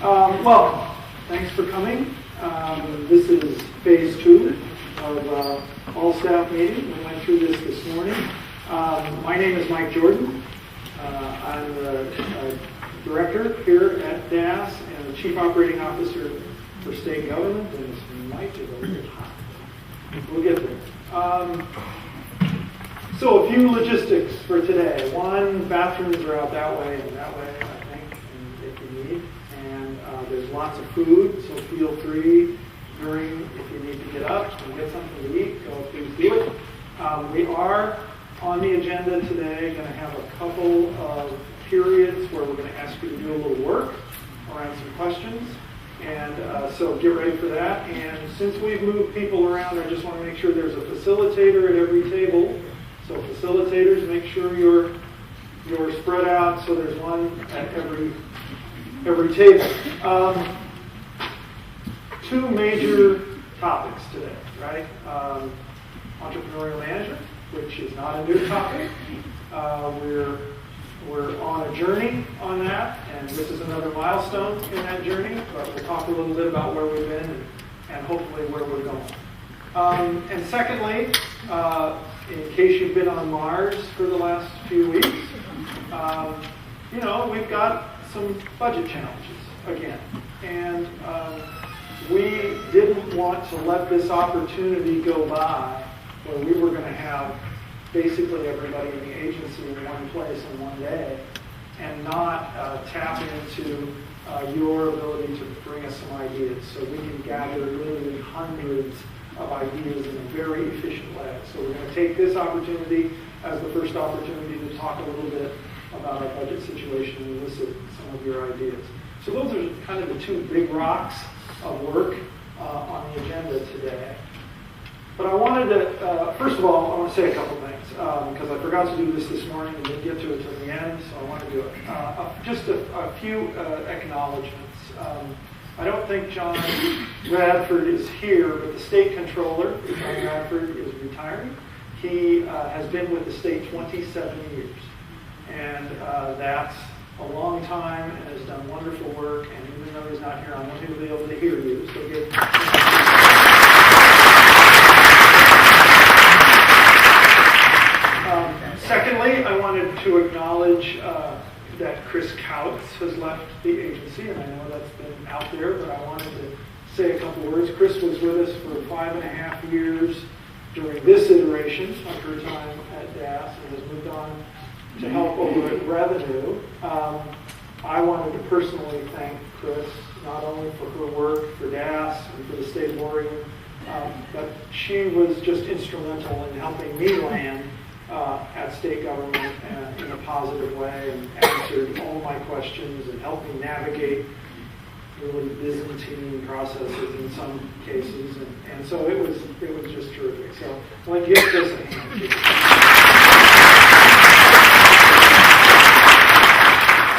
Welcome. Thanks for coming. This is phase 2 of all staff meeting. We went through this morning. My name is Mike Jordan. I'm the director here at DAS and the chief operating officer for state government. And this mic is a little hot. We'll get there. So a few logistics for today. One, bathrooms are out that way and that way, I think, and if you need. And there's lots of food, so feel free during, if you need to get up and get something to eat, please do it. We are on the agenda today going to have a couple of periods where we're going to ask you to do a little work around some questions. And so get ready for that. And since we've moved people around, I just want to make sure there's a facilitator at every table. So facilitators, make sure you're spread out so there's one at every table. Two major topics today, right? Entrepreneurial management, which is not a new topic. We're on a journey on that, and this is another milestone in that journey, but we'll talk a little bit about where we've been and hopefully where we're going. And secondly, in case you've been on Mars for the last few weeks, we've got some budget challenges again. And we didn't want to let this opportunity go by where we were going to have basically everybody in the agency in one place in one day and not tap into your ability to bring us some ideas. So we can gather literally hundreds of ideas in a very efficient way. So we're going to take this opportunity as the first opportunity to talk a little bit about our budget situation and elicit some of your ideas. So those are kind of the two big rocks of work on the agenda today. But I wanted to, first of all, I want to say a couple things, because I forgot to do this morning and didn't get to it till the end, so I want to do it. Just a few acknowledgments. I don't think John Radford is here, but the state controller, John Radford, is retiring. He has been with the state 27 years, and that's a long time and has done wonderful work, and even though he's not here, I want him to be able to hear you, so give secondly, I wanted to acknowledge that Chris Kautz has left the agency, and I know that's been out there, but I wanted to say a couple words. Chris was with us for 5.5 years during this iteration of her time at DAS and has moved on to help over at Revenue. I wanted to personally thank Chris, not only for her work for DAS and for the state of Oregon, but she was just instrumental in helping me land at state government in a positive way and answered all my questions and helped me navigate really Byzantine processes in some cases. And so it was just terrific. So I want to give Chris a hand.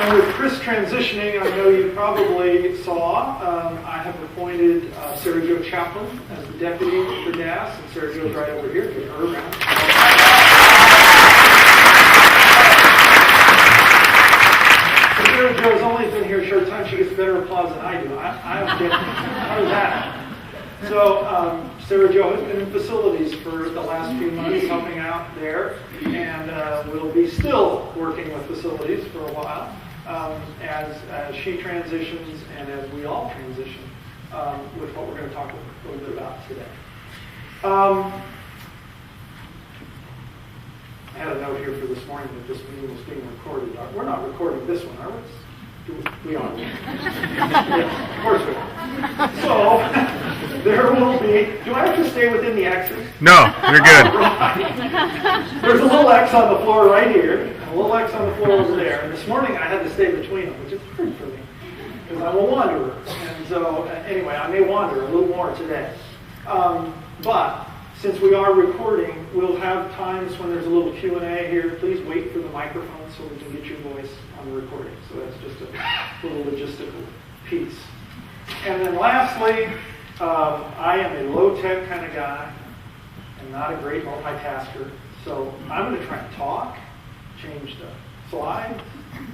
And with Chris transitioning, I know you probably saw, I have appointed Sarah Jo Chaplin as the deputy for DAS, and Sarah Jo's right over here. Give her a round. Sarah Jo's only been here a short time. She gets better applause than I do. I get how does that? So Sarah Jo has been in facilities for the last few months, helping out there, and will be still working with facilities for a while as she transitions and as we all transition with what we're going to talk a little bit about today. I had a note here for this morning that this meeting was being recorded. We're not recording this one, are we? We are. Yeah, of course we are. So, there will be... Do I have to stay within the X's? No, you're good. Right. There's a little X on the floor right here, and a little X on the floor over there. And this morning I had to stay between them, which is hard for me, because I'm a wanderer. And so, anyway, I may wander a little more today. But... since we are recording, we'll have times when there's a little Q&A here. Please wait for the microphone so we can get your voice on the recording. So that's just a little logistical piece. And then lastly, I am a low-tech kind of guy and not a great multitasker. So I'm going to try and talk, change the slides,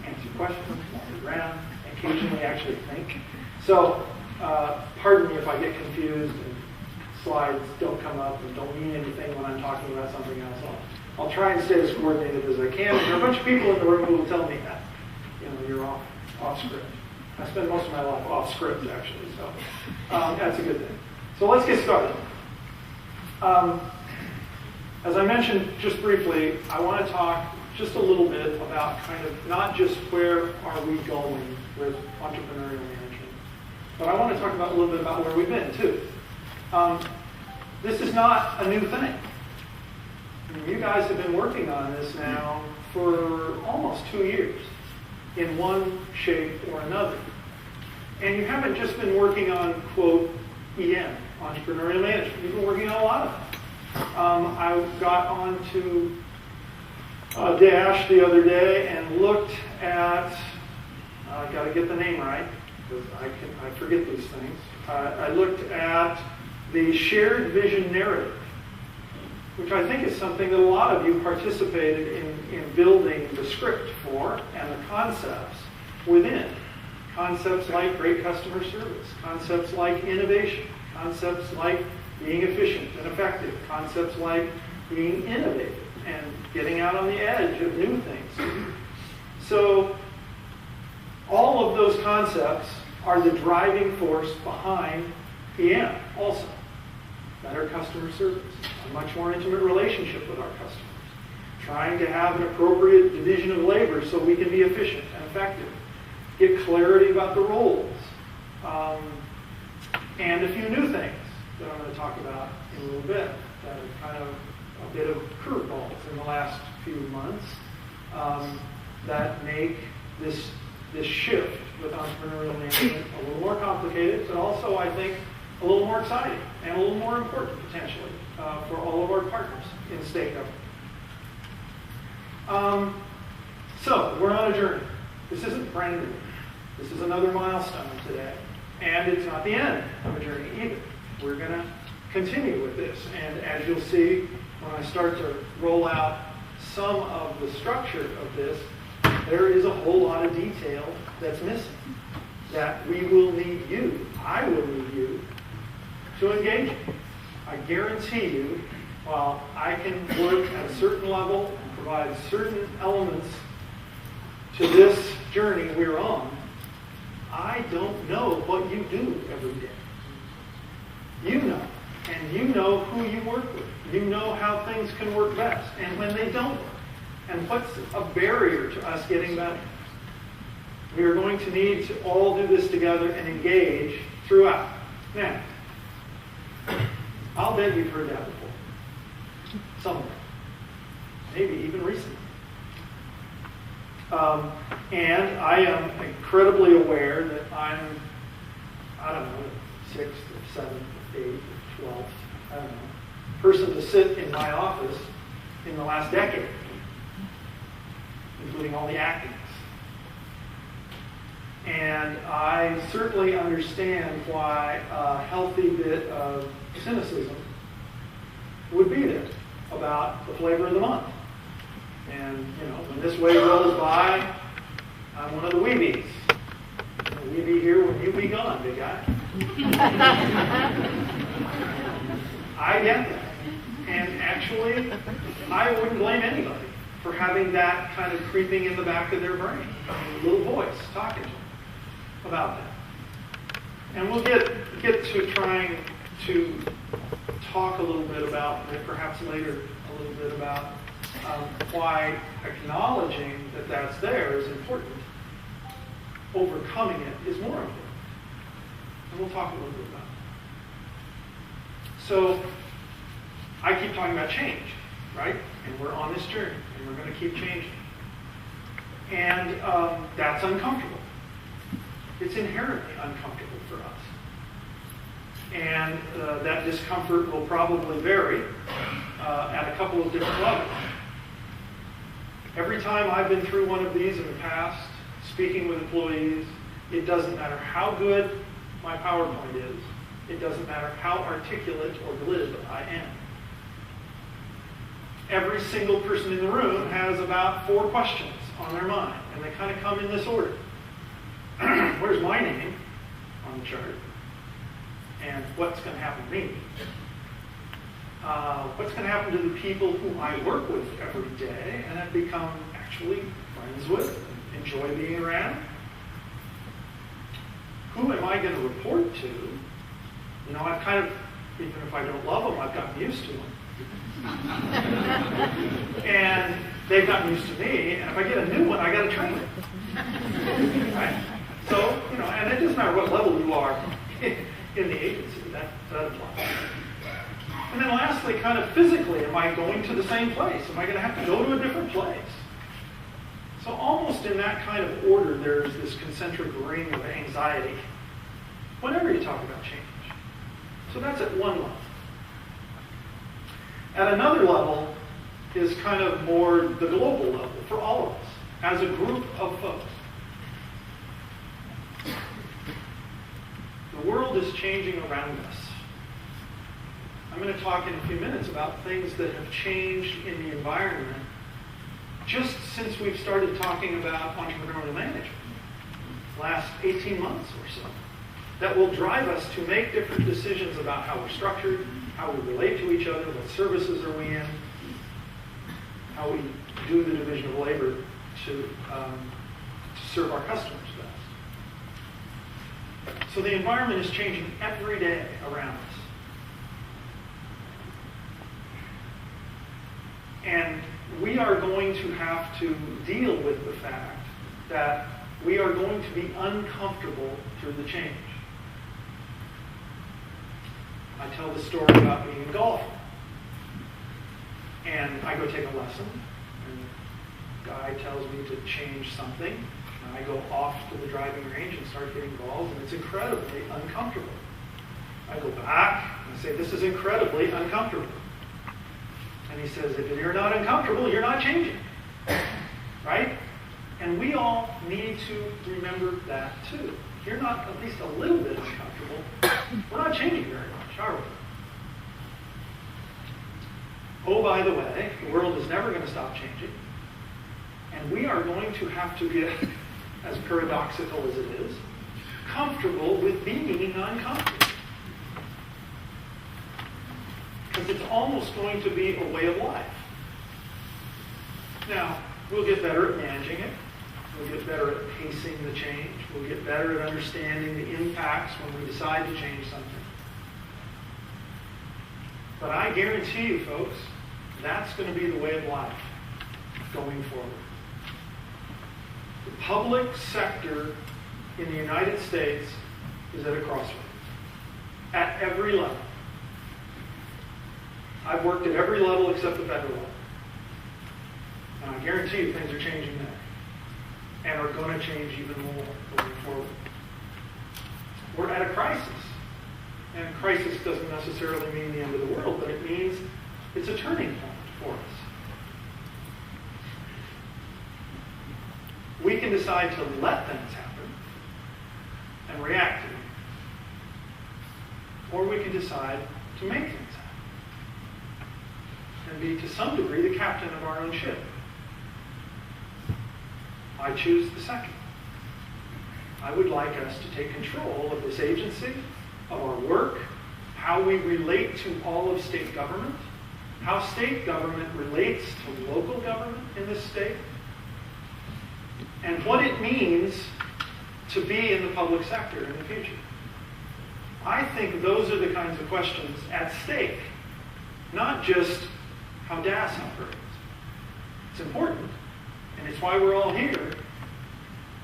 answer questions, walk around, and occasionally actually think. So pardon me if I get confused and slides don't come up and don't mean anything when I'm talking about something else. I'll try and stay as coordinated as I can. There are a bunch of people in the room who will tell me that. You're off script. I spend most of my life off script, actually, so that's a good thing. So let's get started. As I mentioned just briefly, I want to talk just a little bit about kind of not just where are we going with entrepreneurial management, but I want to talk about a little bit about where we've been, too. This is not a new thing. You guys have been working on this now for almost 2 years in one shape or another. And you haven't just been working on, quote, EM, entrepreneurial management. You've been working on a lot of them. I got onto Dash the other day and looked at, I got to get the name right, because I forget these things. I looked at the shared vision narrative, which I think is something that a lot of you participated in building the script for, and the concepts within. Concepts like great customer service, concepts like innovation, concepts like being efficient and effective, concepts like being innovative and getting out on the edge of new things. So all of those concepts are the driving force behind EM also. Better customer service, a much more intimate relationship with our customers, trying to have an appropriate division of labor so we can be efficient and effective, get clarity about the roles, and a few new things that I'm going to talk about in a little bit that are kind of a bit of curveballs in the last few months that make this shift with entrepreneurial management a little more complicated, but also, I think, a little more exciting and a little more important, potentially, for all of our partners in state government. So, we're on a journey. This isn't brand new. This is another milestone today. And it's not the end of a journey either. We're going to continue with this. And as you'll see, when I start to roll out some of the structure of this, there is a whole lot of detail that's missing that we will need you, I will need you, to engage in. I guarantee you, while I can work at a certain level and provide certain elements to this journey we're on, I don't know what you do every day. You know, and you know who you work with. You know how things can work best and when they don't work, and what's a barrier to us getting better. We are going to need to all do this together and engage throughout. Now, I'll bet you've heard that before. Somewhere. Maybe even recently. And I am incredibly aware that I'm, I don't know, 6th or 7th or 8th or 12th, I don't know, person to sit in my office in the last decade, including all the actings. And I certainly understand why a healthy bit of cynicism would be there about the flavor of the month. And, when this wave rolls by, I'm one of the weebies. We be here when you be gone, big guy. I get that. And actually, I wouldn't blame anybody for having that kind of creeping in the back of their brain. A little voice talking to them about that. And we'll get to trying to talk a little bit about, perhaps later, a little bit about why acknowledging that that's there is important. Overcoming it is more important. And we'll talk a little bit about it. So, I keep talking about change, right? And we're on this journey, and we're going to keep changing. And that's uncomfortable. It's inherently uncomfortable for us. And that discomfort will probably vary at a couple of different levels. Every time I've been through one of these in the past, speaking with employees, it doesn't matter how good my PowerPoint is. It doesn't matter how articulate or glib I am. Every single person in the room has about 4 questions on their mind, and they kind of come in this order. where's my name on the chart? And what's going to happen to me? What's going to happen to the people who I work with every day and have become actually friends with, and enjoy being around? Who am I going to report to? You know, I've kind of, even if I don't love them, I've gotten used to them. And they've gotten used to me, and if I get a new one, I got to train them. Right? So, you know, and it doesn't matter what level you are in the agency, that applies. And then lastly, kind of physically, am I going to the same place? Am I going to have to go to a different place? So almost in that kind of order, there's this concentric ring of anxiety whenever you talk about change. So that's at one level. At another level is kind of more the global level for all of us, as a group of folks. The world is changing around us. I'm going to talk in a few minutes about things that have changed in the environment just since we've started talking about entrepreneurial management, last 18 months or so, that will drive us to make different decisions about how we're structured, how we relate to each other, what services are we in, how we do the division of labor to serve our customers best. So the environment is changing every day around us. And we are going to have to deal with the fact that we are going to be uncomfortable through the change. I tell the story about being in golf. And I go take a lesson, and the guy tells me to change something, and I go off to the driving range and start hitting balls, and it's incredibly uncomfortable. I go back and say, this is incredibly uncomfortable. And he says, if you're not uncomfortable, you're not changing. Right? And we all need to remember that too. If you're not at least a little bit uncomfortable, we're not changing very much, are we? Oh, by the way, the world is never going to stop changing. And we are going to have to get, as paradoxical as it is, comfortable with being uncomfortable. Because it's almost going to be a way of life. Now, we'll get better at managing it. We'll get better at pacing the change. We'll get better at understanding the impacts when we decide to change something. But I guarantee you, folks, that's going to be the way of life going forward. The public sector in the United States is at a crossroads. At every level. I've worked at every level except the federal level. And I guarantee you things are changing there. And are going to change even more going forward. We're at a crisis. And crisis doesn't necessarily mean the end of the world, but it means it's a turning point for us. We can decide to let things happen and react to them. Or we can decide to make things happen. And be, to some degree, the captain of our own ship. I choose the second. I would like us to take control of this agency, of our work, how we relate to all of state government, how state government relates to local government in this state, and what it means to be in the public sector in the future. I think those are the kinds of questions at stake, not just how DAS operates. It's important, and it's why we're all here,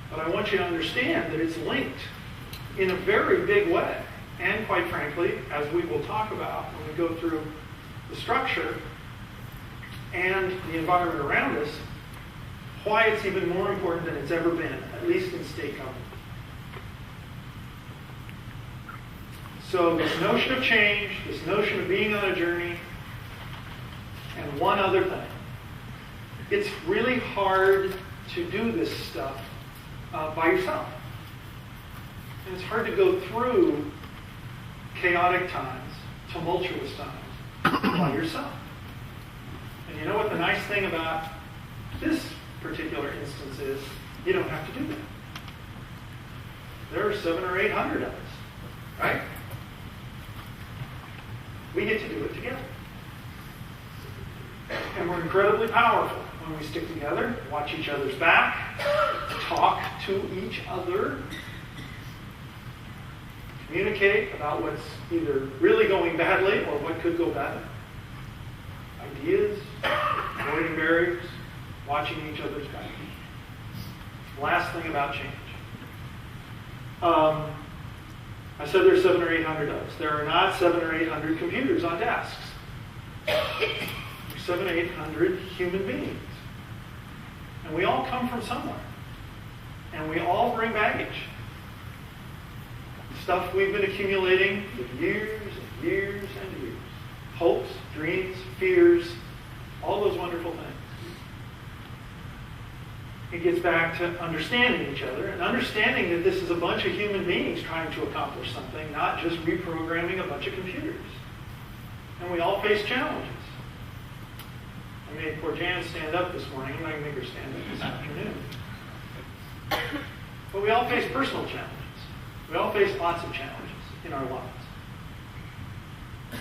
but I want you to understand that it's linked in a very big way, and quite frankly, as we will talk about when we go through the structure and the environment around us, why it's even more important than it's ever been, at least in state government. So this notion of change, this notion of being on a journey, and one other thing. It's really hard to do this stuff by yourself. And it's hard to go through chaotic times, tumultuous times, by yourself. And you know what the nice thing about this particular instance is? You don't have to do that. there are 700 or 800 of us, right? We get to do it together. And we're incredibly powerful when we stick together, watch each other's back, talk to each other, communicate about what's either really going badly or what could go better. Ideas, avoiding barriers, watching each other's back. Last thing about change. I said there's 700 or 800 of us. There are not 700 or 800 computers on desks. There's 700 or 800 human beings. And we all come from somewhere. And we all bring baggage. Stuff we've been accumulating for years and years and years. Hopes, dreams, fears, all those wonderful things. It gets back to understanding each other and understanding that this is a bunch of human beings trying to accomplish something, not just reprogramming a bunch of computers. And we all face challenges. I made poor Jan stand up this morning. I'm not going to make her stand up this afternoon. But we all face personal challenges. We all face lots of challenges in our lives.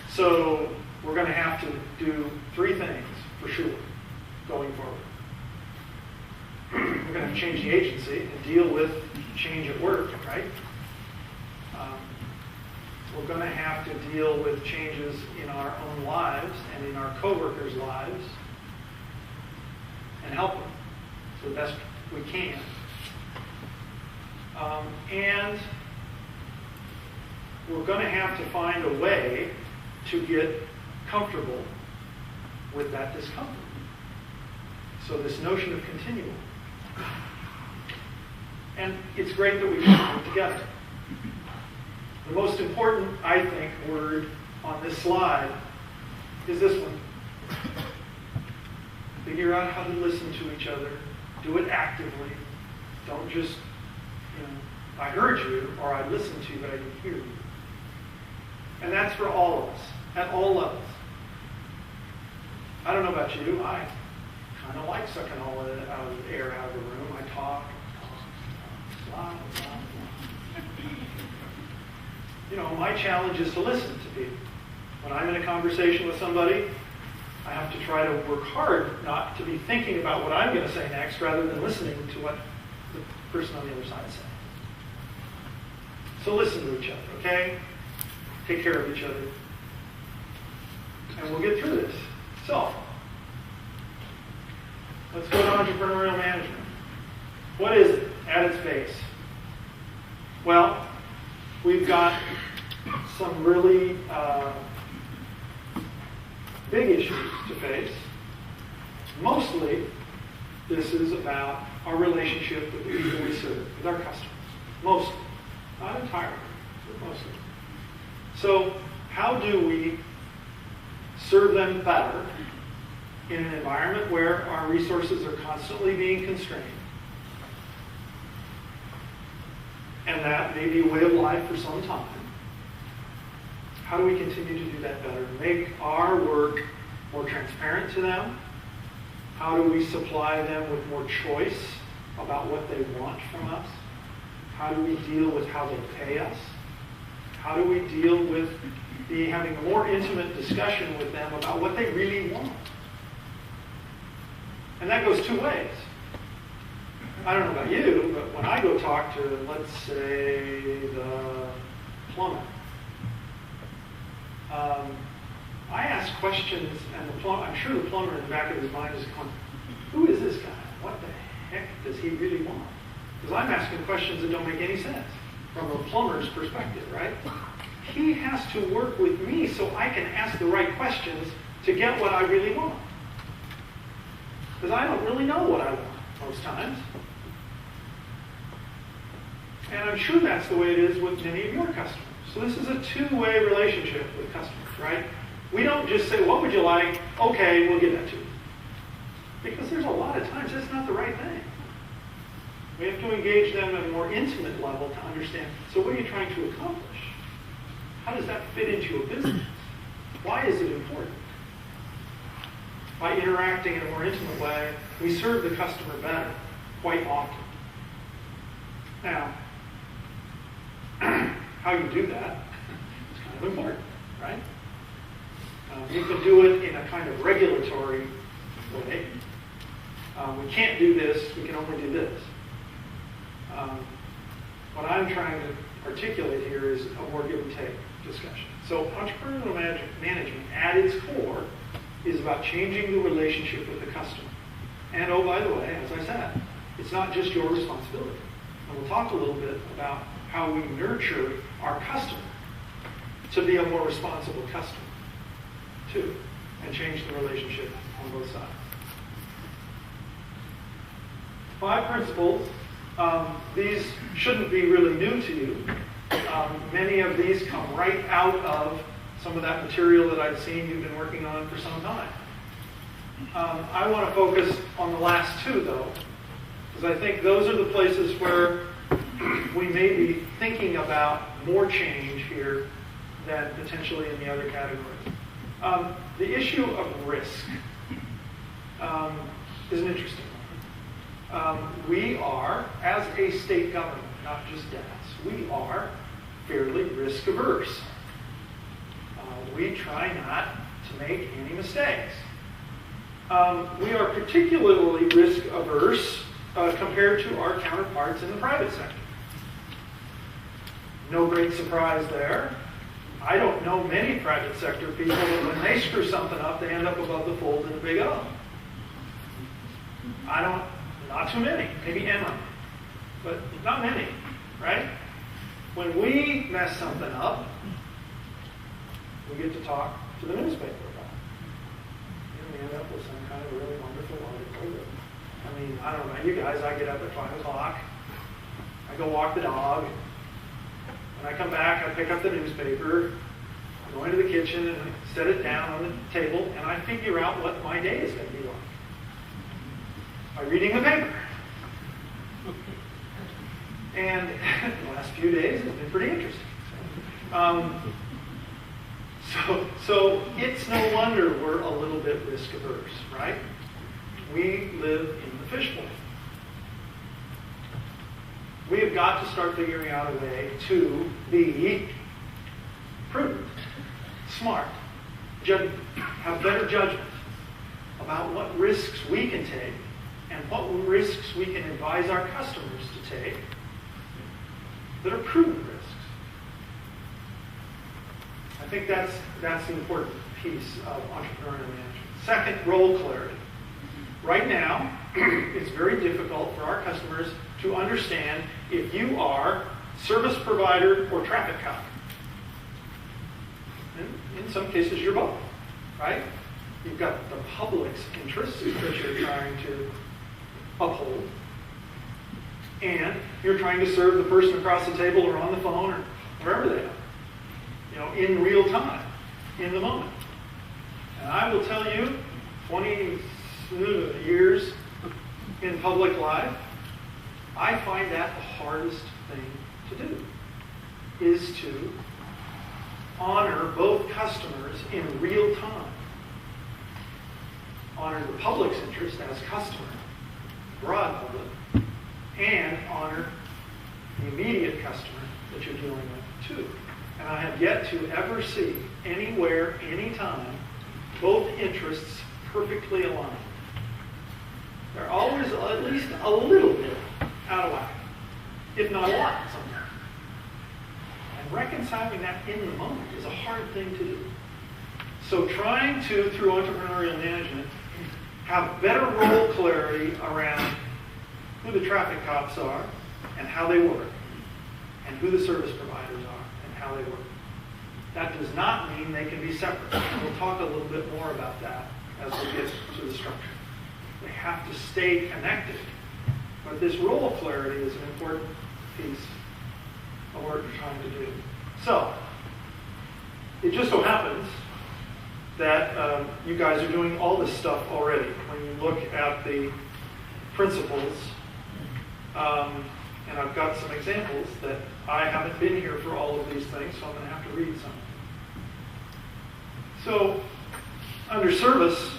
So we're going to have to do 3 things for sure going forward. We're going to have to change the agency and deal with change at work, right? We're going to have to deal with changes in our own lives and in our coworkers' lives and help them so the best we can. And we're going to have to find a way to get comfortable with that discomfort. So this notion of continuum. And it's great that we can work together. The most important, I think, word on this slide is this one. Figure out how to listen to each other. Do it actively. Don't just, I heard you or I listened to you, but I didn't hear you. And that's for all of us, at all levels. I don't know about you. I kind of like sucking all of the air out of the room. I talk, blah, blah, blah. My challenge is to listen to people. When I'm in a conversation with somebody, I have to try to work hard not to be thinking about what I'm going to say next rather than listening to what the person on the other side is saying. So listen to each other, okay? Take care of each other. And we'll get through this. So, let's go to entrepreneurial management. What is it at its base? Well, we've got some really big issues to face. Mostly, this is about our relationship with the people we serve, with our customers. Mostly. Not entirely, but mostly. So, how do we serve them better in an environment where our resources are constantly being constrained? And that may be a way of life for some time. How do we continue to do that better? Make our work more transparent to them? How do we supply them with more choice about what they want from us? How do we deal with how they pay us? How do we deal with having a more intimate discussion with them about what they really want? And that goes 2 ways. I don't know about you, but when I go talk to, let's say, the plumber, I ask questions, and I'm sure the plumber in the back of his mind is going, who is this guy? What the heck does he really want? Because I'm asking questions that don't make any sense from a plumber's perspective, right? He has to work with me so I can ask the right questions to get what I really want. Because I don't really know what I want most times. And I'm sure that's the way it is with many of your customers. So this is a 2-way relationship with customers, right? We don't just say, what would you like? Okay, we'll give that to you. Because there's a lot of times that's not the right thing. We have to engage them at a more intimate level to understand, so what are you trying to accomplish? How does that fit into your business? Why is it important? By interacting in a more intimate way, we serve the customer better quite often. Now, how you do that is kind of important, right? You can do it in a kind of regulatory way. We can't do this, we can only do this. What I'm trying to articulate here is a more give and take discussion. So entrepreneurial management at its core is about changing the relationship with the customer. And oh, by the way, as I said, it's not just your responsibility. And we'll talk a little bit about how we nurture our customer to be a more responsible customer, too, and change the relationship on both sides. 5 principles. These shouldn't be really new to you. Many of these come right out of some of that material that I've seen you've been working on for some time. I want to focus on the last 2, though, because I think those are the places where we may be thinking about more change here than potentially in the other categories. The issue of risk is an interesting one. We are, as a state government, not just DAS, we are fairly risk averse. We try not to make any mistakes. We are particularly risk averse compared to our counterparts in the private sector. No great surprise there. I don't know many private sector people that when they screw something up, they end up above the fold in a big O. Not too many, maybe Enron, but not many, right? When we mess something up, we get to talk to the newspaper about it. And we end up with some kind of really wonderful article. I mean, I don't know, you guys, I get up at 5 o'clock, I go walk the dog, when I come back, I pick up the newspaper, I go into the kitchen and I set it down on the table, and I figure out what my day is going to be like by reading the paper. And the last few days have been pretty interesting. So it's no wonder we're a little bit risk averse, right? We live in the fishbowl. We have got to start figuring out a way to be prudent, smart, have better judgment about what risks we can take and what risks we can advise our customers to take that are prudent risks. I think that's the important piece of entrepreneurial management. Second, role clarity. Right now, it's very difficult for our customers to understand if you are service provider or traffic cop. In some cases, you're both, right? You've got the public's interests that you're trying to uphold, and you're trying to serve the person across the table or on the phone or wherever they are, in real time, in the moment. And I will tell you, 20 years in public life, I find that the hardest thing to do, is to honor both customers in real time. Honor the public's interest as customer, broad public, and honor the immediate customer that you're dealing with too. And I have yet to ever see anywhere, anytime, both interests perfectly aligned. They're always at least a little bit out of whack, if not a lot sometimes. And reconciling that in the moment is a hard thing to do. So trying to, through entrepreneurial management, have better role clarity around who the traffic cops are and how they work, and who the service providers are and how they work. That does not mean they can be separate. We'll talk a little bit more about that as we get to the structure. They have to stay connected. But this role clarity is an important piece of what we're trying to do. So, it just so happens that you guys are doing all this stuff already. When you look at the principles, and I've got some examples that I haven't been here for all of these things, so I'm going to have to read some. So, under service,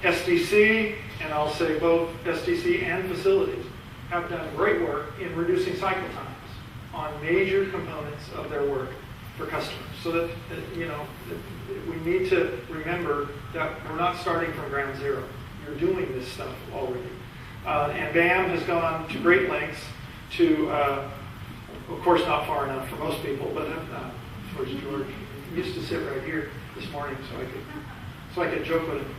SDC, and I'll say both SDC and facilities, have done great work in reducing cycle times on major components of their work for customers. So that, we need to remember that we're not starting from ground zero. You're doing this stuff already. And BAM has gone to great lengths to, of course not far enough for most people, but towards George. He used to sit right here this morning so I could joke with him.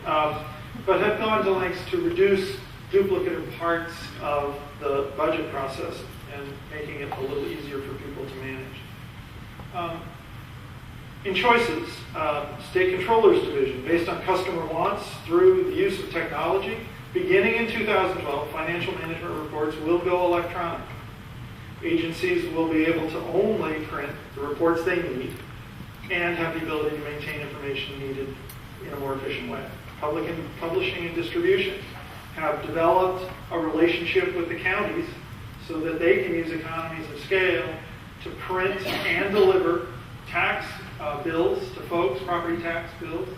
But have gone to lengths to reduce duplicative parts of the budget process and making it a little easier for people to manage. In choices, State Controller's Division, based on customer wants through the use of technology, beginning in 2012, financial management reports will go electronic. Agencies will be able to only print the reports they need and have the ability to maintain information needed in a more efficient way. Publishing and distribution have developed a relationship with the counties so that they can use economies of scale to print and deliver tax bills to folks, property tax bills,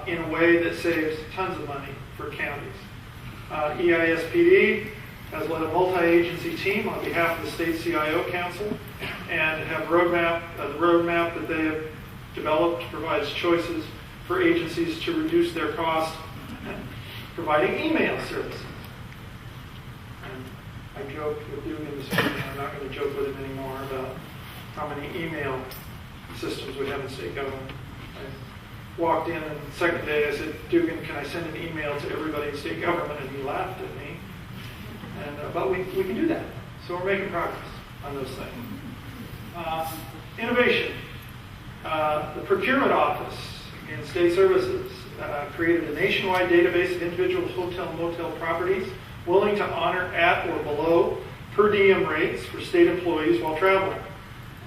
in a way that saves tons of money for counties. EISPD has led a multi-agency team on behalf of the State CIO Council and have the roadmap that they have developed provides choices for agencies to reduce their costs, providing email services. And I joked with Dugan this morning, I'm not going to joke with him anymore about how many email systems we have in state government. I walked in and the second day I said, Dugan, can I send an email to everybody in state government? And he laughed at me. And, but we can do that. So we're making progress on those things. Innovation. The procurement office in state services created a nationwide database of individual hotel and motel properties willing to honor at or below per diem rates for state employees while traveling.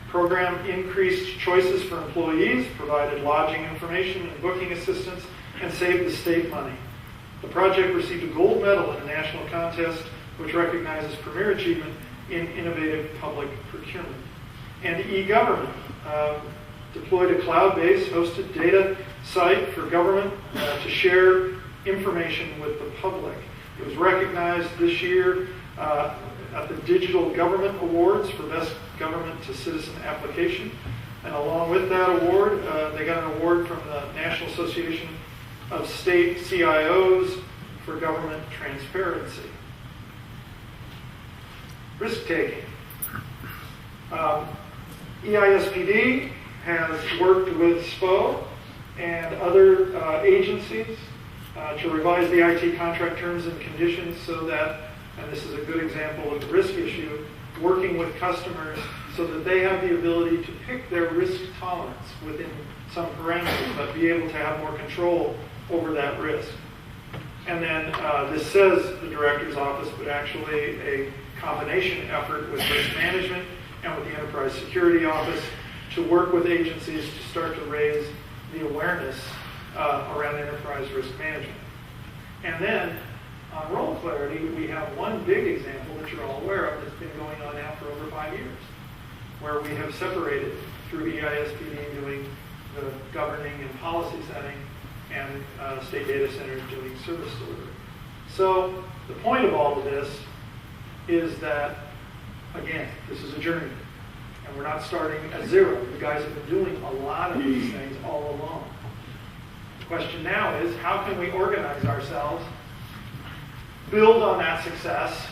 The program increased choices for employees, provided lodging information and booking assistance, and saved the state money. The project received a gold medal in a national contest which recognizes premier achievement in innovative public procurement. And e-government deployed a cloud-based hosted data site for government to share information with the public. It was recognized this year at the Digital Government Awards for Best Government to Citizen Application. And along with that award, they got an award from the National Association of State CIOs for Government Transparency. Risk-taking. EISPD has worked with SPO and other agencies to revise the IT contract terms and conditions so that, and this is a good example of the risk issue, working with customers so that they have the ability to pick their risk tolerance within some parameters, but be able to have more control over that risk. And then this says the director's office, but actually a combination effort with risk management and with the enterprise security office to work with agencies to start to raise the awareness around enterprise risk management. And then on role clarity, we have one big example that you're all aware of that's been going on now for over 5 years, where we have separated through EISPD doing the governing and policy setting and state data centers doing service delivery. So the point of all of this is that, again, this is a journey. And we're not starting at zero. You guys have been doing a lot of these things all along. The question now is, how can we organize ourselves, build on that success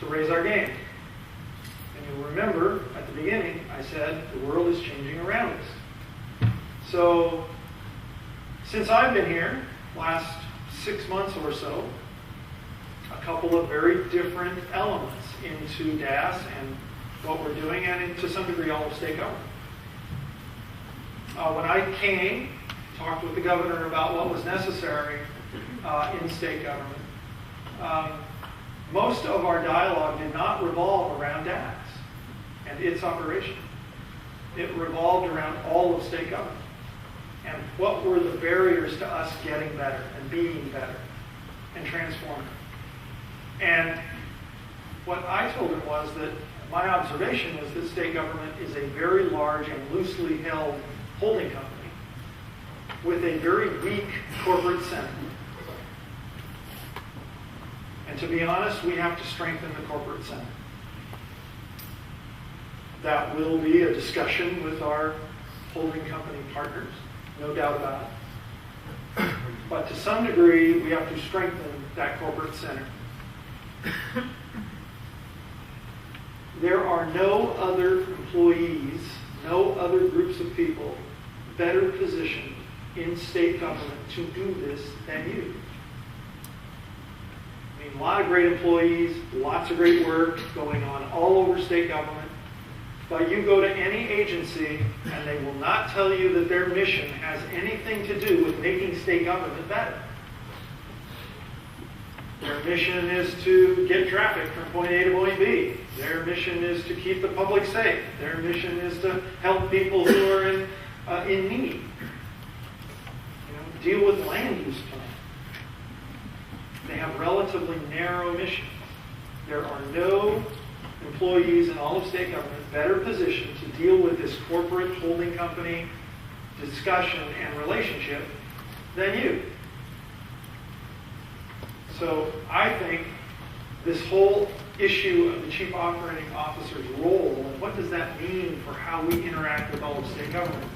to raise our game? And you'll remember at the beginning, I said the world is changing around us. So since I've been here, last 6 months or so, a couple of very different elements into DAS and what we're doing, and to some degree all of state government. When I came, talked with the governor about what was necessary in state government, most of our dialogue did not revolve around DAS and its operation. It revolved around all of state government. And what were the barriers to us getting better and being better and transforming? And what I told him was that my observation is that state government is a very large and loosely held holding company with a very weak corporate center. And to be honest, we have to strengthen the corporate center. That will be a discussion with our holding company partners, no doubt about it. But to some degree, we have to strengthen that corporate center. There are no other employees, no other groups of people better positioned in state government to do this than you. I mean, a lot of great employees, lots of great work going on all over state government. But you go to any agency and they will not tell you that their mission has anything to do with making state government better. Their mission is to get traffic from point A to point B. Their mission is to keep the public safe. Their mission is to help people who are in need. Deal with land use plan. They have relatively narrow missions. There are no employees in all of state government better positioned to deal with this corporate holding company discussion and relationship than you. So I think this whole issue of the chief operating officer's role and what does that mean for how we interact with all of state government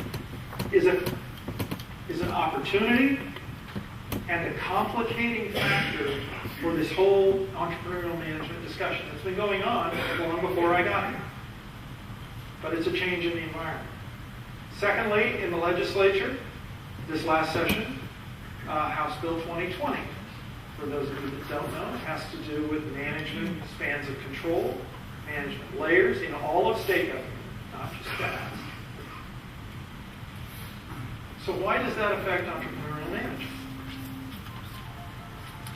is an opportunity and a complicating factor for this whole entrepreneurial management discussion that's been going on long before I got here. But it's a change in the environment. Secondly, in the legislature, this last session, House Bill 2020. For those of you that don't know, it has to do with management spans of control, management layers in all of state government, not just that. So why does that affect entrepreneurial management?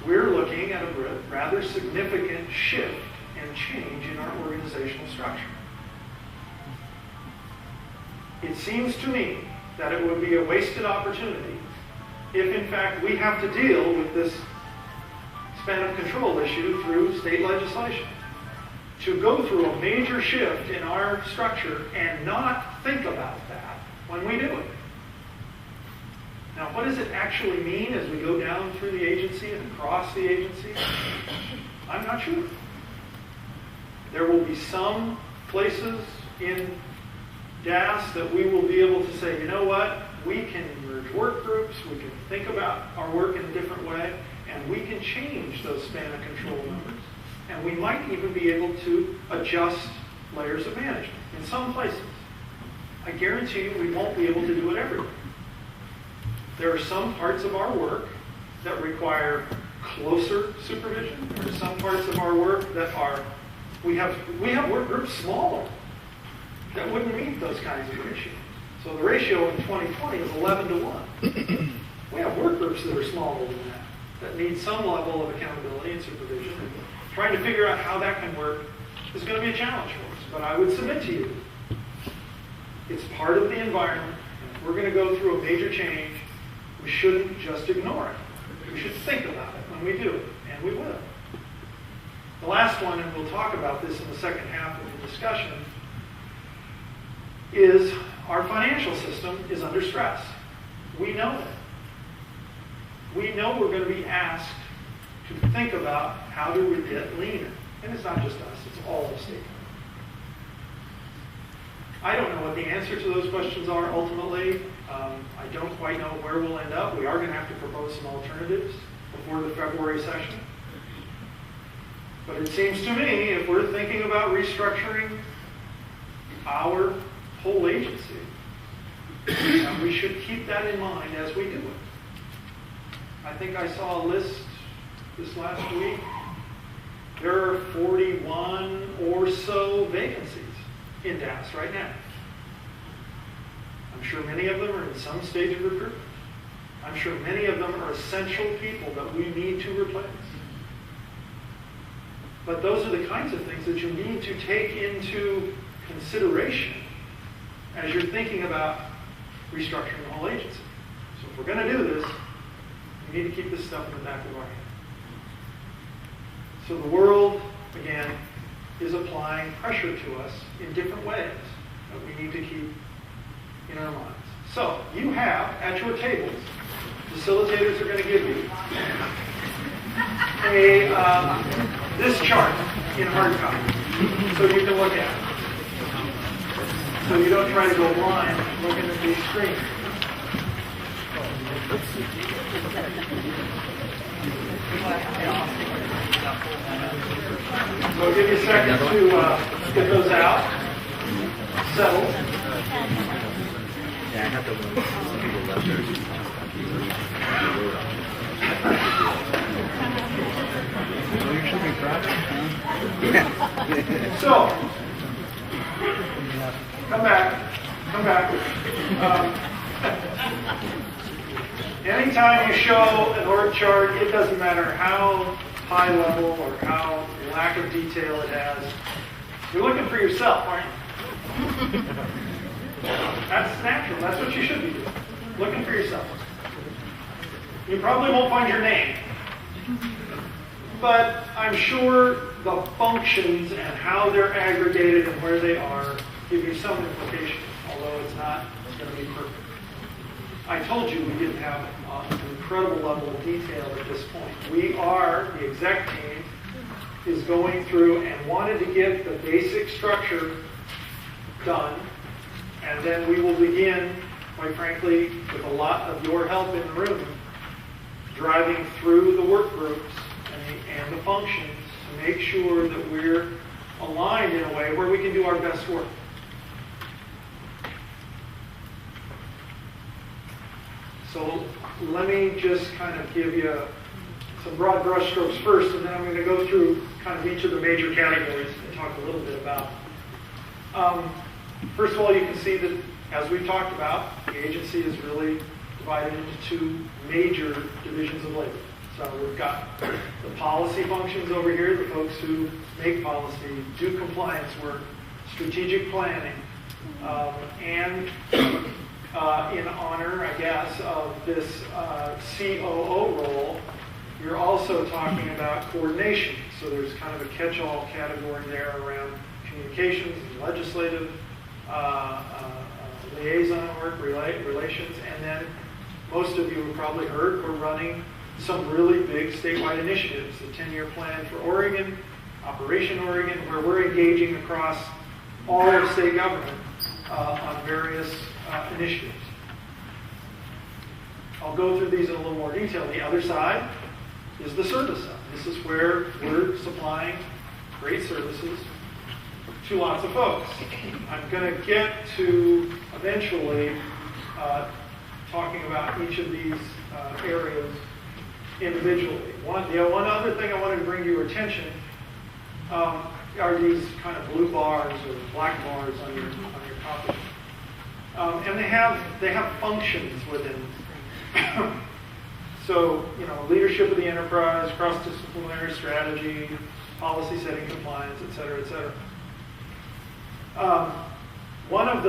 We're looking at a rather significant shift and change in our organizational structure. It seems to me that it would be a wasted opportunity if, in fact, we have to deal with this span of control issue through state legislation. To go through a major shift in our structure and not think about that when we do it. Now, what does it actually mean as we go down through the agency and across the agency? I'm not sure. There will be some places in DAS that we will be able to say, you know what, we can merge work groups, we can think about our work in a different way, and we can change those span of control numbers. And we might even be able to adjust layers of management in some places. I guarantee you we won't be able to do it everywhere. There are some parts of our work that require closer supervision. There are some parts of our work that are, we have work groups smaller that wouldn't meet those kinds of ratios. So the ratio in 2020 is 11 to 1. We have work groups that are smaller than that need some level of accountability and supervision. And trying to figure out how that can work is going to be a challenge for us. But I would submit to you, it's part of the environment. And if we're going to go through a major change, we shouldn't just ignore it. We should think about it when we do it, and we will. The last one, and we'll talk about this in the second half of the discussion, is our financial system is under stress. We know that. We know we're going to be asked to think about how do we get leaner. And it's not just us, it's all of state. I don't know what the answer to those questions are ultimately. I don't quite know where we'll end up. We are going to have to propose some alternatives before the February session. But it seems to me, if we're thinking about restructuring our whole agency, we should keep that in mind as we do it. I think I saw a list this last week. There are 41 or so vacancies in DAS right now. I'm sure many of them are in some stage of recruitment. I'm sure many of them are essential people that we need to replace. But those are the kinds of things that you need to take into consideration as you're thinking about restructuring the whole agency. So if we're going to do this, we need to keep this stuff in the back of our head. So the world, again, is applying pressure to us in different ways that we need to keep in our minds. So you have, at your tables, facilitators are going to give you this chart in hard copy so you can look at it. so you don't try to go blind looking at these screens. So I'll give you a second to get those out, settle. Yeah, I have to win. You should be proud. So, come back. Anytime you show an org chart, it doesn't matter how high level or how lack of detail it has, you're looking for yourself, aren't you? That's natural. That's what you should be doing. Looking for yourself. You probably won't find your name. But I'm sure the functions and how they're aggregated and where they are give you some implication, although it's not going to be perfect. I told you we didn't have an incredible level of detail at this point. The exec team is going through and wanted to get the basic structure done, and then we will begin, quite frankly, with a lot of your help in the room, driving through the work groups and the functions to make sure that we're aligned in a way where we can do our best work. So let me just kind of give you some broad brushstrokes first, and then I'm going to go through kind of each of the major categories and talk a little bit about. First of all, you can see that, as we've talked about, the agency is really divided into two major divisions of labor. So we've got the policy functions over here, the folks who make policy, do compliance work, strategic planning, and in honor, I guess, of this COO role, you're also talking about coordination. So there's kind of a catch-all category there around communications, legislative, liaison work, relations, and then most of you have probably heard we're running some really big statewide initiatives. The 10-year plan for Oregon, Operation Oregon, where we're engaging across all of state government on various initiatives. I'll go through these in a little more detail. The other side is the service side. This is where we're supplying great services to lots of folks. I'm going to get to eventually talking about each of these areas individually. One other thing I wanted to bring to your attention are these kind of blue bars or black bars on your copy. And they have functions within them. So, leadership of the enterprise, cross-disciplinary strategy, policy setting, compliance, et cetera, et cetera. One of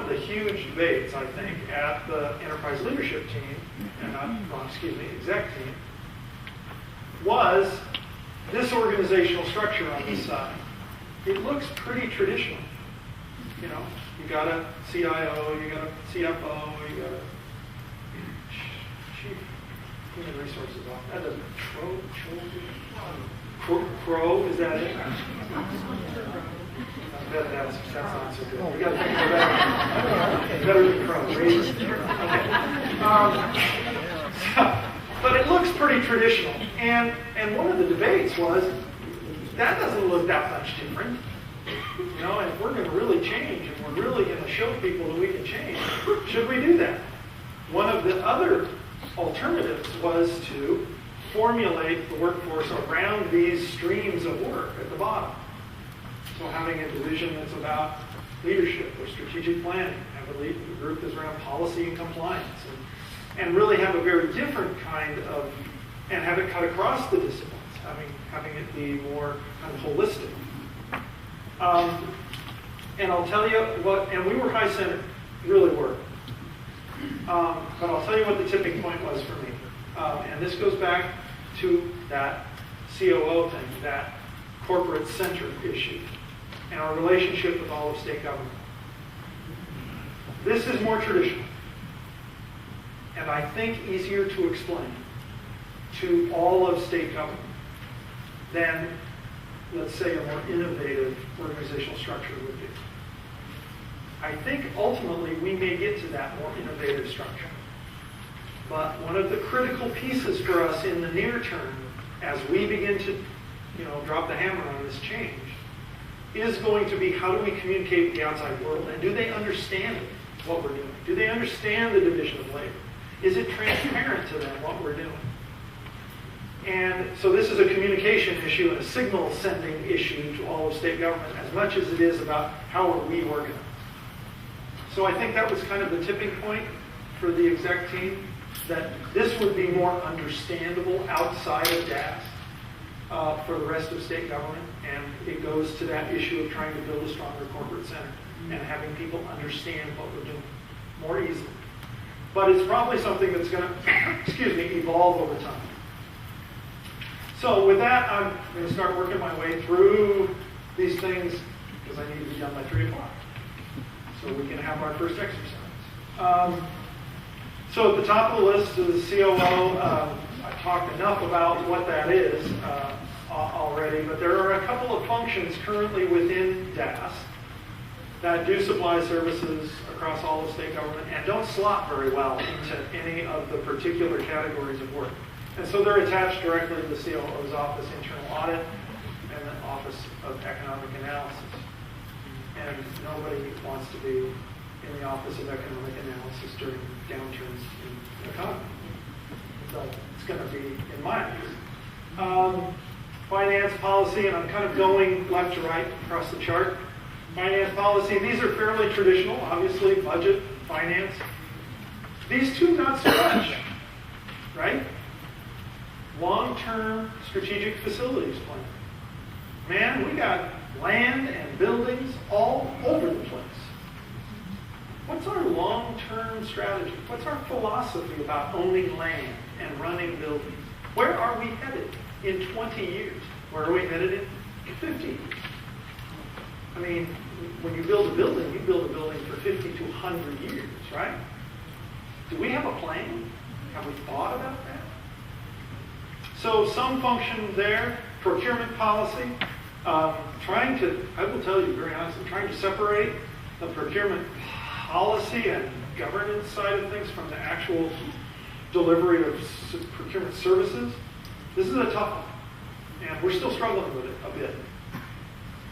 the huge debates, I think, at the enterprise leadership team, exec team, was this organizational structure on this side. It looks pretty traditional. You got a CIO, you got a CFO, you got a chief human resources officer. That doesn't Crow, is that it? That's not so good. We got to think of that. Better than Crow. But it looks pretty traditional. And one of the debates was, that doesn't look that much different. And if we're going to really change, and we're really going to show people that we can change, should we do that? One of the other alternatives was to formulate the workforce around these streams of work at the bottom. So having a division that's about leadership or strategic planning, have a group that's around policy and compliance, and really have a very different kind of, and have it cut across the disciplines, having it be more kind of holistic. And I'll tell you what, and we were high-centered, really were. But I'll tell you what the tipping point was for me. And this goes back to that COO thing, that corporate center issue, and our relationship with all of state government. This is more traditional, and I think easier to explain to all of state government than, let's say, a more innovative organizational structure would be. I think ultimately we may get to that more innovative structure. But one of the critical pieces for us in the near term, as we begin to, drop the hammer on this change, is going to be how do we communicate with the outside world, and do they understand what we're doing? Do they understand the division of labor? Is it transparent to them what we're doing? And so this is a communication issue and a signal sending issue to all of state government as much as it is about how are we organized. So I think that was kind of the tipping point for the exec team, that this would be more understandable outside of DAS for the rest of state government. And it goes to that issue of trying to build a stronger corporate center and having people understand what we're doing more easily. But it's probably something that's going to, evolve over time. So with that, I'm going to start working my way through these things because I need to be done by 3 o'clock so we can have our first exercise. So at the top of the list is COO. I talked enough about what that is already, but there are a couple of functions currently within DAS that do supply services across all of state government and don't slot very well into any of the particular categories of work. And so they're attached directly to the COO's office, internal audit, and the Office of Economic Analysis. And nobody wants to be in the Office of Economic Analysis during downturns in the economy. So it's going to be in my view. Finance policy, and I'm kind of going left to right across the chart. Finance policy, these are fairly traditional, obviously, budget, finance. These two not so much, right? Long-term strategic facilities plan. Man, we got land and buildings all over the place. What's our long-term strategy? What's our philosophy about owning land and running buildings? Where are we headed in 20 years? Where are we headed in 50 years? I mean, when you build a building, you build a building for 50 to 100 years, right? Do we have a plan? Have we thought about that? So some function there, procurement policy, I will tell you very honestly, trying to separate the procurement policy and governance side of things from the actual delivery of procurement services. This is a tough one, and we're still struggling with it a bit,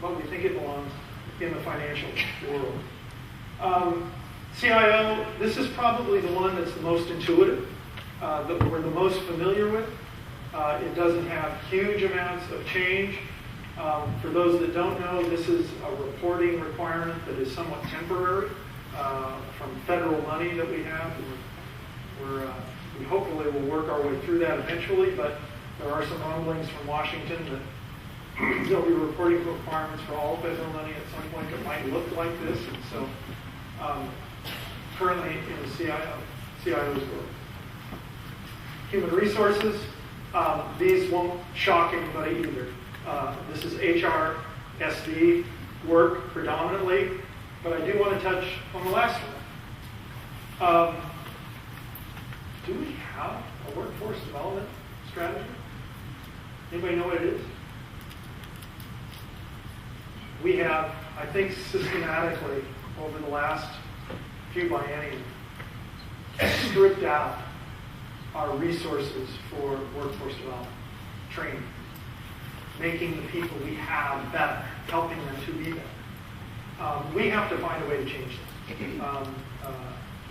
but we think it belongs in the financial world. CIO, this is probably the one that's the most intuitive, that we're the most familiar with. It doesn't have huge amounts of change. For those that don't know, this is a reporting requirement that is somewhat temporary from federal money that we have. We hopefully will work our way through that eventually, but there are some rumblings from Washington that there'll be reporting requirements for all federal money at some point that might look like this. And so currently in the CIO's work. Human resources. These won't shock anybody either. This is HRSD work predominantly, but I do want to touch on the last one. Do we have a workforce development strategy? Anybody know what it is? We have, I think, systematically over the last few bienniums stripped out our resources for workforce development, training, making the people we have better, helping them to be better. We have to find a way to change this.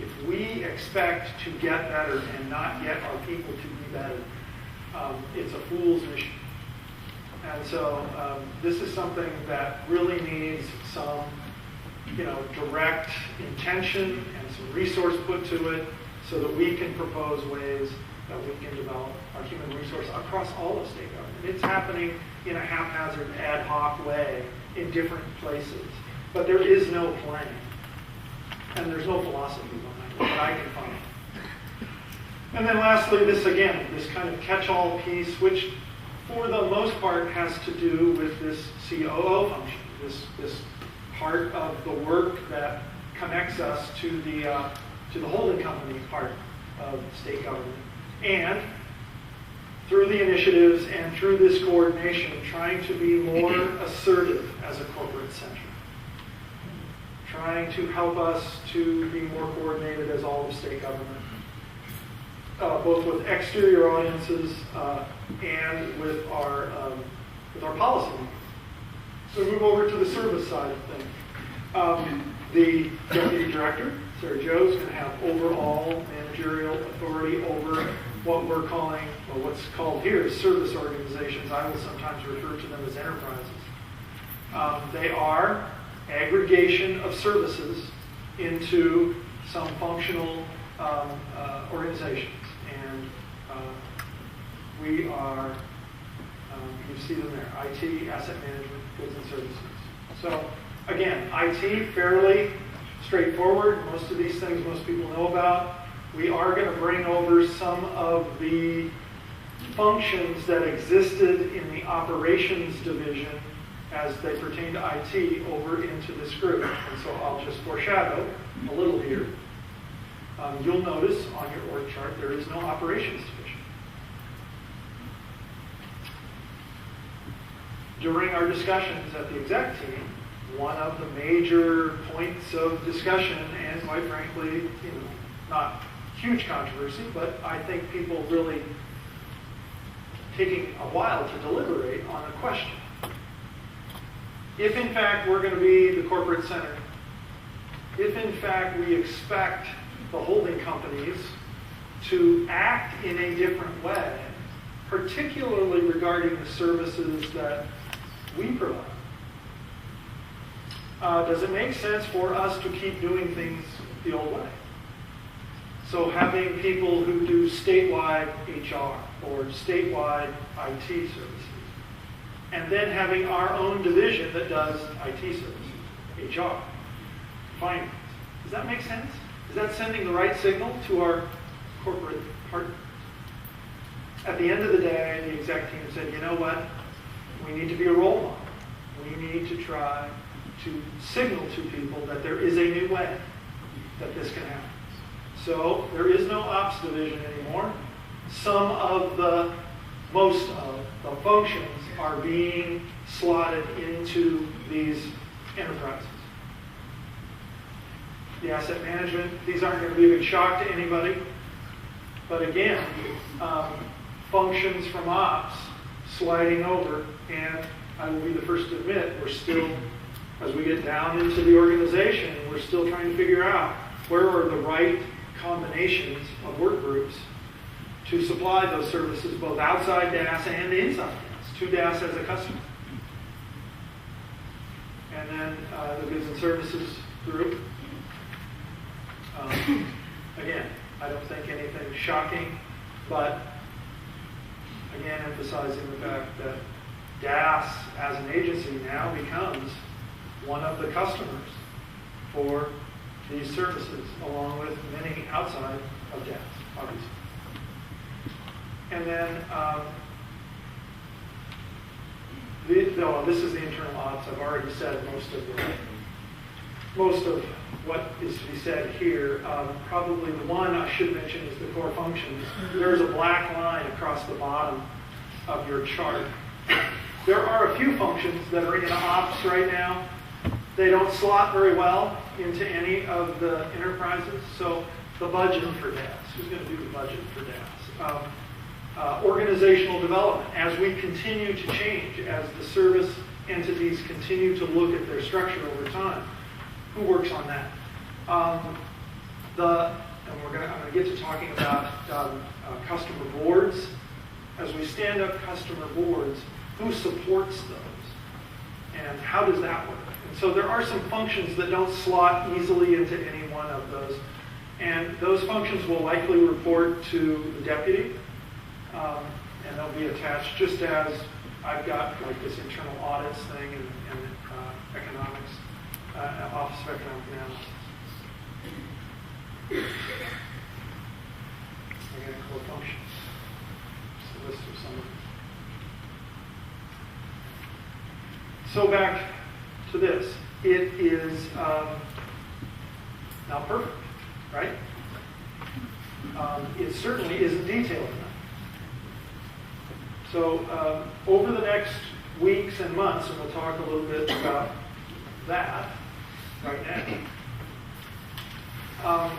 If we expect to get better and not get our people to be better, it's a fool's mission. And so this is something that really needs some, direct intention and some resource put to it so that we can propose ways that we can develop our human resource across all of state government. It's happening in a haphazard, ad hoc way in different places. But there is no plan. And there's no philosophy behind it that I can find. And then lastly, this kind of catch-all piece, which for the most part has to do with this COO function, this part of the work that connects us to the holding company part of state government. And through the initiatives and through this coordination, trying to be more assertive as a corporate center. trying to help us to be more coordinated as all of state government, both with exterior audiences and with our policy. So we move over to the service side of things. The deputy director, Sarah Jo, is going to have overall managerial authority over what we're calling, or what's called here, service organizations. I will sometimes refer to them as enterprises. They are aggregation of services into some functional organizations. And we are, you see them there, IT, asset management, goods and services. So again, IT, fairly straightforward. Most of these things most people know about. We are going to bring over some of the functions that existed in the operations division as they pertain to IT over into this group. And so I'll just foreshadow a little here. You'll notice on your org chart there is no operations division. During our discussions at the exec team, one of the major points of discussion, and quite frankly, not huge controversy, but I think people really taking a while to deliberate on a question. If in fact we're going to be the corporate center, if in fact we expect the holding companies to act in a different way, particularly regarding the services that we provide, does it make sense for us to keep doing things the old way? So having people who do statewide HR or statewide IT services, and then having our own division that does IT services, HR, finance. Does that make sense? Is that sending the right signal to our corporate partners? At the end of the day, the exec team said, you know what? We need to be a role model. We need to try to signal to people that there is a new way that this can happen. So there is no ops division anymore. Most of the functions are being slotted into these enterprises. The asset management, these aren't going to be a big shock to anybody. But again, functions from ops sliding over, and I will be the first to admit, we're still, as we get down into the organization, we're still trying to figure out where are the right combinations of work groups to supply those services both outside DAS and inside DAS, to DAS as a customer. And then the goods and services group. Again, I don't think anything shocking, but again, emphasizing the fact that DAS as an agency now becomes one of the customers for these services, along with many outside of DAS, obviously. And then, this is the internal ops. I've already said most of what is to be said here. Probably the one I should mention is the core functions. There's a black line across the bottom of your chart. There are a few functions that are in ops right now. They don't slot very well into any of the enterprises. So the budget for DAS, who's going to do the budget for DAS? Organizational development, as we continue to change, as the service entities continue to look at their structure over time, who works on that? I'm going to get to talking about customer boards. As we stand up customer boards, who supports those? And how does that work? And so there are some functions that don't slot easily into any one of those. And those functions will likely report to the deputy. And they'll be attached just as I've got like this internal audits thing and economics, Office of Economic Analysis. Again, core functions. Just a list of some of them. So back to this. It is not perfect, right? It certainly isn't detailed enough. So over the next weeks and months, and we'll talk a little bit about that, right now.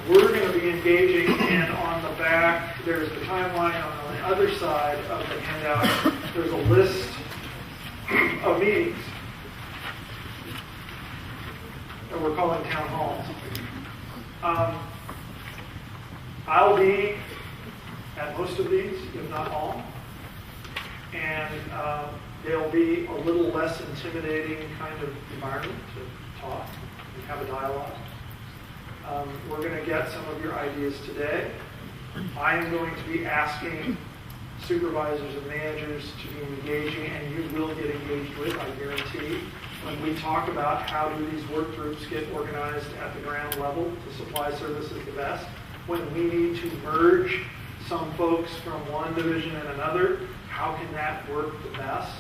We're going to be engaging, and on the back, there's the timeline. On the other side of the handout, there's a list of meetings that we're calling town halls. I'll be at most of these, if not all, and they'll be a little less intimidating kind of environment to talk and have a dialogue. We're going to get some of your ideas today. I am going to be asking supervisors and managers to be engaging, and you will get engaged with, I guarantee, when we talk about how do these work groups get organized at the ground level to supply services the best. When we need to merge some folks from one division and another, how can that work the best?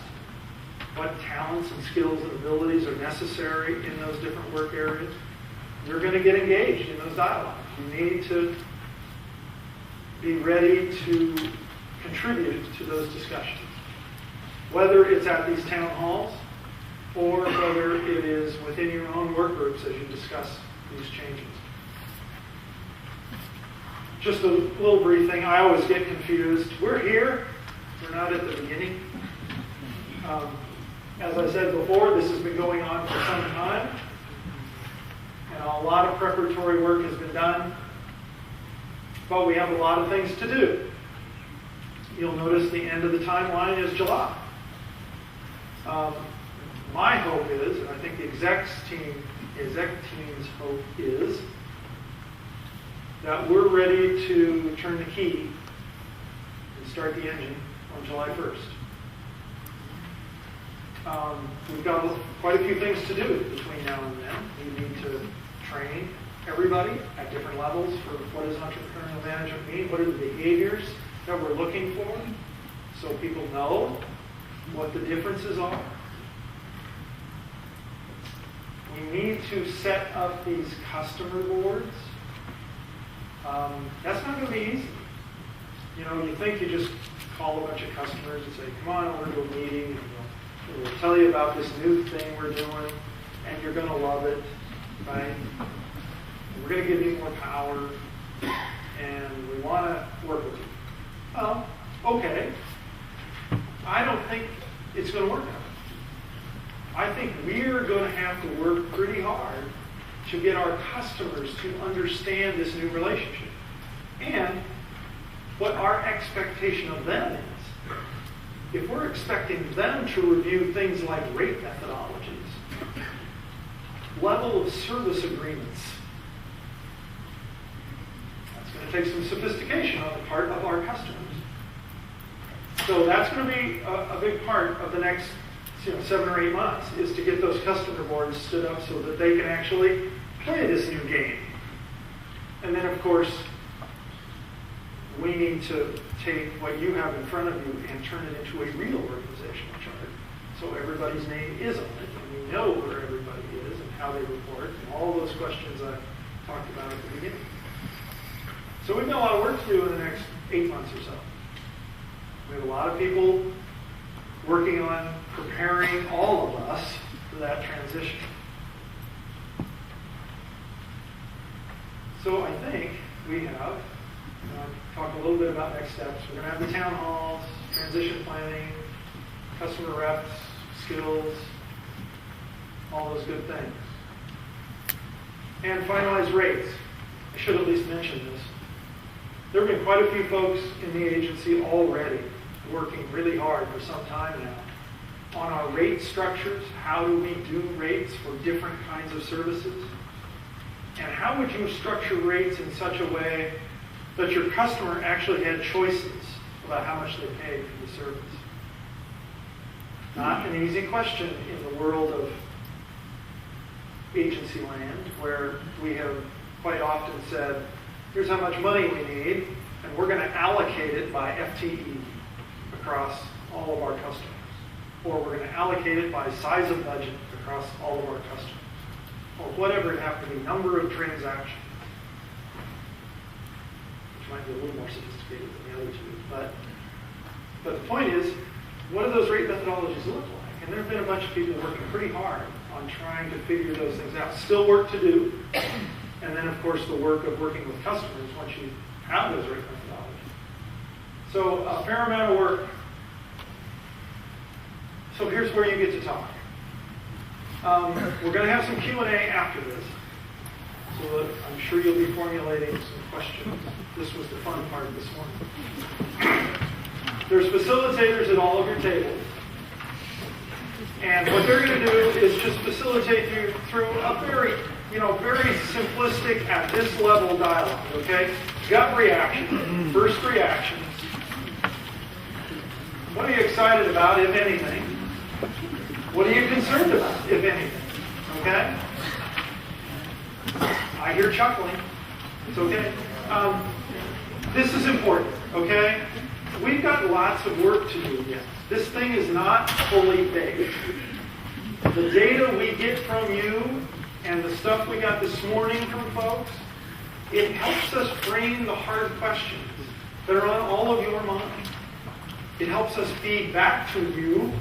What talents and skills and abilities are necessary in those different work areas? You're going to get engaged in those dialogues. You need to be ready to contribute to those discussions, whether it's at these town halls or whether it is within your own work groups as you discuss these changes. Just a little brief thing. I always get confused. We're here. We're not at the beginning. As I said before, this has been going on for some time. And a lot of preparatory work has been done, but we have a lot of things to do. You'll notice the end of the timeline is July. My hope is, and I think the exec team's hope is, that we're ready to turn the key and start the engine on July 1st. We've got quite a few things to do between now and then. We need to train everybody at different levels for what does entrepreneurial management mean, what are the behaviors that we're looking for, so people know what the differences are. We need to set up these customer boards. That's not going to be easy. You know, you think you just call a bunch of customers and say, come on over to a meeting, and we'll tell you about this new thing we're doing, and you're going to love it, right? And we're going to give you more power, and we want to work with you. Well, okay. I don't think it's going to work out. I think we're going to have to work pretty hard to get our customers to understand this new relationship and what our expectation of them is. If we're expecting them to review things like rate methodologies, level of service agreements, that's going to take some sophistication on the part of our customers. So that's going to be a big part of the next 7 or 8 months, is to get those customer boards stood up so that they can actually play this new game. And then, of course, we need to take what you have in front of you and turn it into a real organizational chart. So everybody's name is on it, and we know where everybody is and how they report, and all those questions I talked about at the beginning. So we've got a lot of work to do in the next 8 months or so. We have a lot of people working on preparing all of us for that transition. So I think we have talked a little bit about next steps. We're going to have the town halls, transition planning, customer reps, skills, all those good things. And finalize rates. I should at least mention this. There have been quite a few folks in the agency already working really hard for some time now on our rate structures. How do we do rates for different kinds of services? And how would you structure rates in such a way that your customer actually had choices about how much they paid for the service? Not an easy question in the world of agency land, where we have quite often said, here's how much money we need, and we're going to allocate it by FTE across all of our customers. Or we're going to allocate it by size of budget across all of our customers. Or whatever it happens to be, number of transactions. Which might be a little more sophisticated than the other two. But the point is, what do those rate methodologies look like? And there have been a bunch of people working pretty hard on trying to figure those things out. Still work to do. And then, of course, the work of working with customers once you have those rate methodologies. So a fair amount of work. So here's where you get to talk. We're going to have some Q&A after this. So I'm sure you'll be formulating some questions. This was the fun part this morning. There's facilitators at all of your tables. And what they're going to do is just facilitate you through a very simplistic, at this level dialogue, okay? Gut reaction, first reactions. What are you excited about, if anything? What are you concerned about, if anything? Okay? I hear chuckling. It's okay. This is important, okay? We've got lots of work to do yet. This thing is not fully baked. The data we get from you and the stuff we got this morning from folks, it helps us frame the hard questions that are on all of your mind. It helps us feed back to you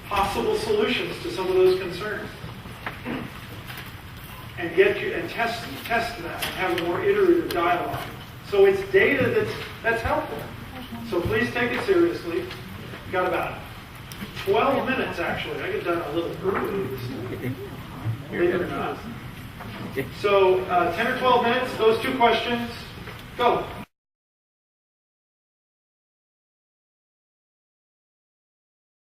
possible solutions to some of those concerns. And get you and test that and have a more iterative dialogue. So it's data that's helpful. So please take it seriously. We've got about 12 minutes actually. I get done a little early this morning. Believe it or not. So 10 or 12 minutes, those two questions, go.